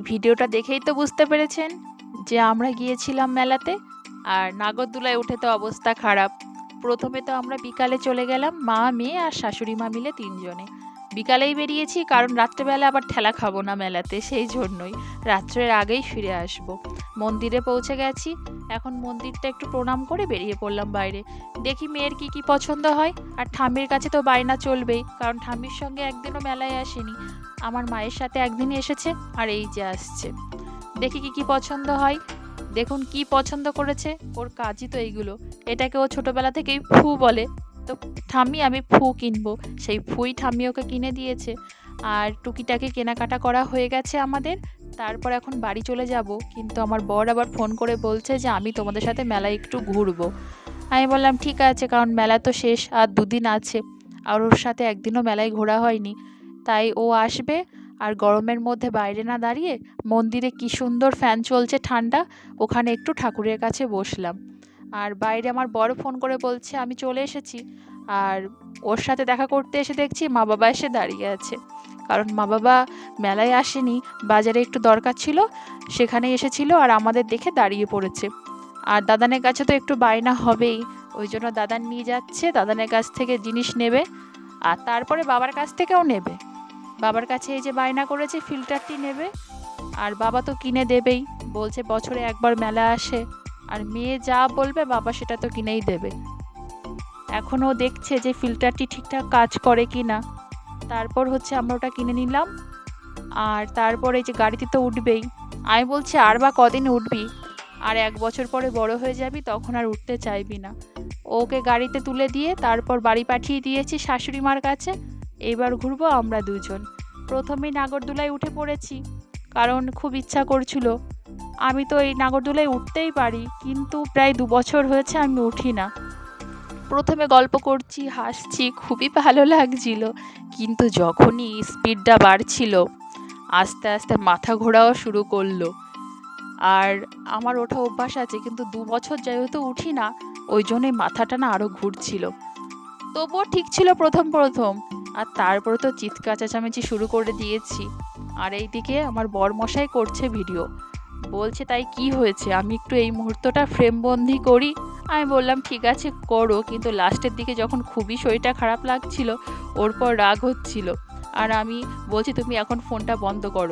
ভিডিওটা দেখেই তো বুঝতে পেরেছেন যে আমরা গিয়েছিলাম মেলাতে। আর নাগরদোলায় উঠে তো অবস্থা খারাপ। প্রথমে তো আমরা বিকালে চলে গেলাম, মা মেয়ে আর শাশুড়ি মা মিলে তিনজনে। বিকালেই বেরিয়েছি কারণ রাত্রেবেলা আবার ঠেলা খাবো না মেলাতে, সেই জন্যই রাত্রের আগেই ফিরে আসব। মন্দিরে পৌঁছে গেছি, এখন মন্দিরটা একটু প্রণাম করে বেরিয়ে পড়লাম বাইরে। দেখি মেয়ের কি কি পছন্দ হয়। আর ঠাম্মির কাছে তো বায়না চলবেই, কারণ ঠাম্মির সঙ্গে একদিনও মেলায় আসেনি। আমার মায়ের সাথে একদিনই এসেছে, আর এই যে আসছে। দেখি কি কি পছন্দ হয়। দেখুন কি পছন্দ করেছে, ওর কাজই তো এইগুলো। এটাকে ও ছোটবেলা থেকেই ফু বলে। তো ঠাম্মি আমি ফু কিনবো, সেই ফুই ঠাম্মি ওকে কিনে দিয়েছে। আর টুকিটাকি কেনাকাটা করা হয়ে গেছে আমাদের। তারপর এখন বাড়ি চলে যাব, কিন্তু আমার বর আবার ফোন করে বলছে যে আমি তোমাদের সাথে মেলায় একটু ঘুরবো। আমি বললাম ঠিক আছে, কারণ মেলা তো শেষ আর দুদিন আছে। আর ওর সাথে একদিনও মেলায় ঘোরা হয়নি, তাই ও আসবে। আর গরমের মধ্যে বাইরে না দাঁড়িয়ে মন্দিরে কি সুন্দর ফ্যান চলছে ঠান্ডা, ওখানে একটু ঠাকুরের কাছে বসলাম। আর বাইরে আমার বড় ফোন করে বলছে আমি চলে এসেছি। আর ওর সাথে দেখা করতে এসে দেখছি মা বাবা এসে দাঁড়িয়ে আছে, কারণ মা বাবা মেলায় আসেনি, বাজারে একটু দরকার ছিল সেখানে এসেছিল, আর আমাদের দেখে দাঁড়িয়ে পড়েছে। আর দাদানের কাছে তো একটু বায়না হবেই, ওই জন্য দাদান নিয়ে যাচ্ছে, দাদানের কাছ থেকে জিনিস নেবে আর তারপরে বাবার কাছ থেকেও নেবে। বাবার কাছে এই যে বায়না করেছে ফিল্টারটি নেবে, আর বাবা তো কিনে দেবেই, বলছে বছরে একবার মেলা আসে, আর মেয়ে যা বলবে বাবা সেটা তো কিনেই দেবে। এখনও দেখছে যে ফিল্টারটি ঠিকঠাক কাজ করে কি না। তারপর হচ্ছে আমরা ওটা কিনে নিলাম। আর তারপরে এই যে গাড়িতে তো উঠবেই। আমি বলছি আর বা কদিন উঠবি, আর 1 বছর পরে বড় হয়ে যাবি, তখন আর উঠতে চাইবি না। ওকে গাড়িতে তুলে দিয়ে তারপর বাড়ি পাঠিয়ে দিয়েছি শাশুড়ি মার কাছে। এবার ঘুরবো আমরা দুজন। প্রথমেই নাগরদোলায় উঠে পড়েছি, কারণ খুব ইচ্ছা করছিল। আমি তো এই নাগরদোলায় উঠতেই পারি, কিন্তু প্রায় 2 বছর হয়েছে আমি উঠি না। প্রথমে গল্প করছি হাসছি, খুবই ভালো লাগছিল, কিন্তু যখনই স্পিডটা বাড়ছিল আস্তে আস্তে মাথা ঘোরাও শুরু করলো। আর আমার ওঠা অভ্যাস আছে, কিন্তু 2 বছর যেহেতু উঠি না, ওই জন্যই মাথাটা না আরও ঘুরছিল। তবুও ঠিক ছিল প্রথম প্রথম। আর তারপরে তো চিৎকার চেঁচামেচি শুরু করে দিয়েছি। আর এইদিকে আমার বরমশাই করছে ভিডিও, বলছে তাই কি হয়েছে, আমি একটু এই মুহূর্তটা ফ্রেমবন্দি করি। আমি বললাম ঠিক আছে করো, কিন্তু লাস্টের দিকে যখন খুবই শরীরটা খারাপ লাগছিল, ওর পর রাগ হচ্ছিল। আর আমি বলছি তুমি এখন ফোনটা বন্ধ করো।